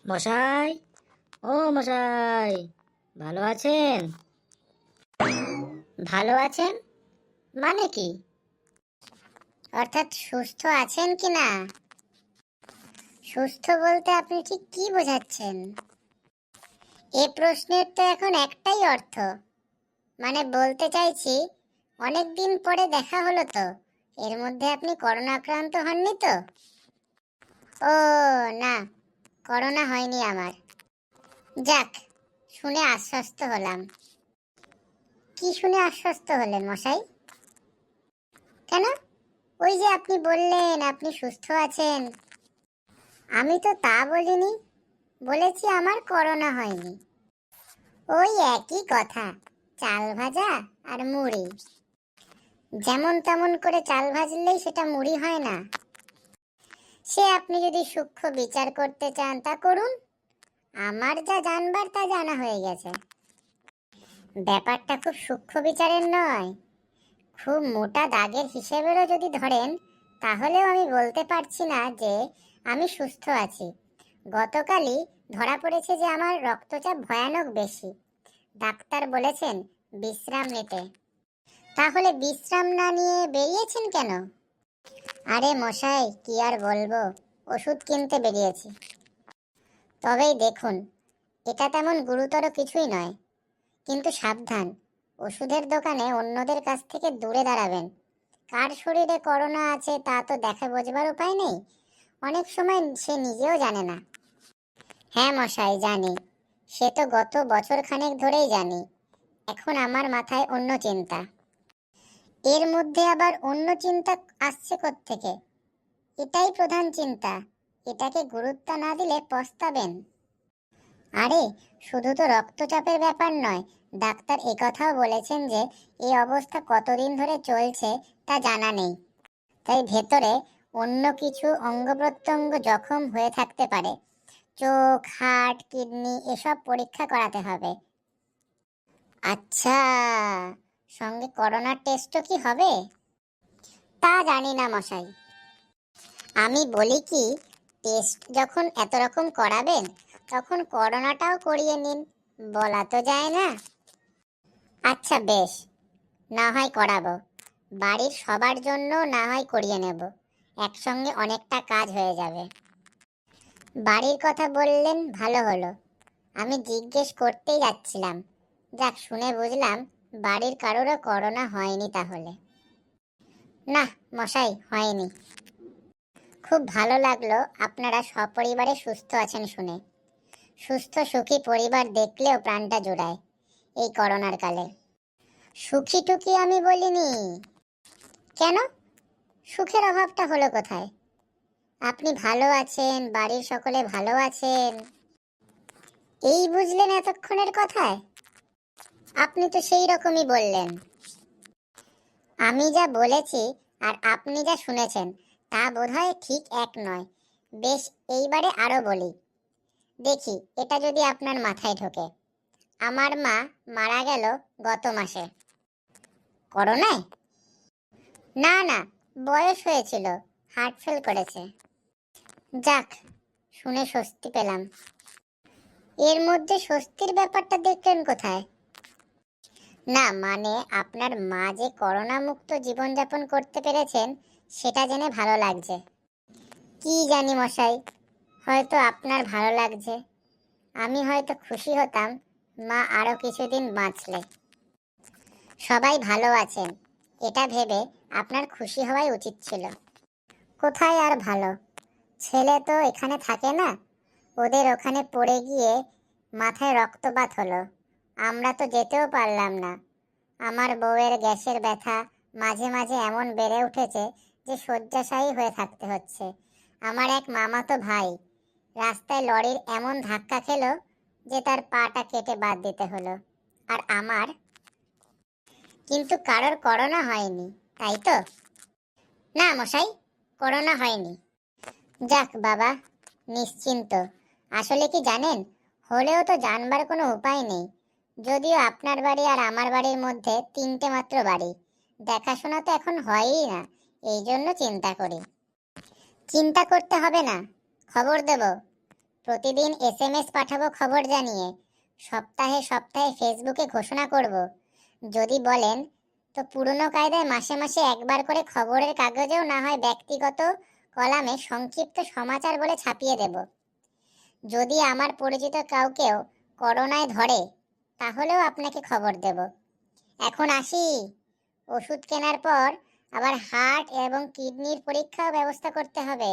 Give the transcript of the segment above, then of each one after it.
মশাই, ও মশাই, ভালো আছেন? ভালো আছেন মানে কি? অর্থাৎ সুস্থ আছেন কি না? সুস্থ বলতে আপনি ঠিক কি বোঝাচ্ছেন? এ প্রশ্নের তো এখন একটাই অর্থ, মানে বলতে চাইছি অনেক দিন পরে দেখা হলো তো, এর মধ্যে আপনি করোনা আক্রান্ত হননি তো? ও না, করোনা হয়নি আমার। যাক, শুনে আশ্বস্ত হলাম। কি শুনে আশ্বস্ত হলেন মশাই? কেন? ওই যে আপনি বললেন আপনি সুস্থ আছেন। আমি তো তা বলিনি, বলেছি আমার করোনা হয়নি। ওই একই কথা, চাল ভাজা আর মুড়ি। যেমন তেমন করে চাল ভাজলেই সেটা মুড়ি হয় না। সে আপনি যদি সূক্ষ্ম বিচার করতে চান তা করুন, আমার যা জানবার তা জানা হয়ে গেছে। ব্যাপারটা খুব সূক্ষ্ম বিচারের নয়, খুব মোটা দাগের হিসেবেরও যদি ধরেন, তাহলেও আমি বলতে পারছি না যে আমি সুস্থ আছি। গতকালই ধরা পড়েছে যে আমার রক্তচাপ ভয়ানক বেশি। ডাক্তার বলেছেন বিশ্রাম নিতে। তাহলে বিশ্রাম না নিয়ে বেরিয়েছেন কেন? আরে মশাই, কি আর বলবো, ওষুধ কিনতে বেরিয়েছি। তবেই দেখুন, এটা তেমন গুরুতর কিছুই নয়, কিন্তু সাবধান, ওষুধের দোকানে অন্যদের কাছ থেকে দূরে দাঁড়াবেন। কার শরীরে করোনা আছে তা তো দেখে বোঝবার উপায় নেই, অনেক সময় সে নিজেও জানে না। হ্যাঁ মশাই, জানি, সে তো গত বছর খানেক ধরেই জানি। এখন আমার মাথায় অন্য চিন্তা। এর মধ্যে আবার অন্য চিন্তা আসছে কোত্থেকে? এটাই প্রধান চিন্তা, এটাকে গুরুত্ব না দিলে পস্তাবেন। আরে, শুধু তো রক্তচাপের ব্যাপার নয়, ডাক্তার একথাও বলেছেন যে এই অবস্থা কতদিন ধরে চলছে তা জানা নেই। তাই ভেতরে অন্য কিছু অঙ্গ প্রত্যঙ্গ জখম হয়ে থাকতে পারে। চোখ, হার্ট, কিডনি এসব পরীক্ষা করাতে হবে। আচ্ছা, সঙ্গে করোনার টেস্টও কি হবে? তা জানি না মশাই। আমি বলি কি, টেস্ট যখন এত রকম করাবেন, তখন করোনাটাও করিয়ে নিন, বলা তো যায় না। আচ্ছা বেশ, না হয় করাবো, বাড়ির সবার জন্য না হয় করিয়ে নেব, একসঙ্গে অনেকটা কাজ হয়ে যাবে। বাড়ির কথা বললেন, ভালো হলো, আমি জিজ্ঞেস করতেই যাচ্ছিলাম। যাক, শুনে বুঝলাম বাড়ির কারোরও করোনা হয়নি তাহলে। না মশাই, হয়নি। খুব ভালো লাগলো আপনারা সপরিবারে সুস্থ আছেন শুনে। সুস্থ সুখী পরিবার দেখলেও প্রাণটা জোড়ায় এই করোনার কালে। সুখী টুকি আমি বলিনি। কেন? সুখের অভাবটা হলো কোথায়? আপনি ভালো আছেন, বাড়ির সকলে ভালো আছেন, এই বুঝলেন এতক্ষণের কথায়? আপনি তো সেই রকমই বললেন। আমি যা বলেছি আর আপনি যা শুনেছেন তা বোধহয় ঠিক এক নয়। বেশ, এইবারে আরো বলি, দেখি এটা যদি আপনার মাথায় ঢোকে। আমার মা মারা গেল গত মাসে। করোনায়? না না, বয়স হয়েছিল, হার্ট ফেল করেছে। যাক, শুনে স্বস্তি পেলাম। এর মধ্যে স্বস্তির ব্যাপারটা দেখলেন কোথায়? না মানে, আপনার মা যে করোনা মুক্ত জীবনযাপন করতে পেরেছেন সেটা জেনে ভালো লাগছে। কি জানি মশাই, হয়তো আপনার ভালো লাগছে, আমি হয়তো খুশি হতাম মা আরো কিছুদিন বাঁচলে। সবাই ভালো আছেন, এটা ভেবে আপনার খুশি হওয়াই উচিত ছিল। কোথায় আর ভালো, ছেলে তো এখানে থাকে না, ওদের ওখানে পড়ে গিয়ে মাথায় রক্তপাত হলো, আমরা তো যেতেও পারলাম না। আমার বউয়ের গ্যাসের ব্যথা মাঝে মাঝে এমন বেড়ে উঠেছে যে শয্যাশায়ী হয়ে থাকতে হচ্ছে। আমার এক মামাতো ভাই রাস্তায় লরির এমন ধাক্কা খেলো যে তার পাটা কেটে বাদ দিতে হলো। আর আমার? কিন্তু কারোর করোনা হয়নি, তাই তো? না মশাই, করোনা হয়নি। যাক বাবা, নিশ্চিন্ত। আসলে কি জানেন, হলেও তো জানবার কোনো উপায় নেই। যদিও আপনার বাড়ি আর আমার বাড়ির মধ্যে 3টে মাত্র বাড়ি, দেখাশোনা তো এখন হয়ই না, এই জন্য চিন্তা করি। চিন্তা করতে হবে না, খবর দেব, প্রতিদিন এসএমএস পাঠাবো খবর জানিয়ে, সপ্তাহে সপ্তাহে ফেসবুকে ঘোষণা করব। যদি বলেন তো পুরনো কায়দায় মাসে মাসে একবার করে খবরের কাগজেও না হয় ব্যক্তিগত কলামে সংক্ষিপ্ত সমাচার বলে ছাপিয়ে দেব। যদি আমার পরিচিত কাউকেও করোনায় ধরে তাহলেও আপনাকে খবর দেব। এখন আসি, ওষুধ কেনার পর আবার হার্ট এবং কিডনির পরীক্ষাও ব্যবস্থা করতে হবে।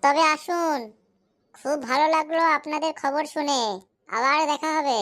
তবে আসুন, খুব ভালো লাগলো আপনাদের খবর শুনে। আবার দেখা হবে।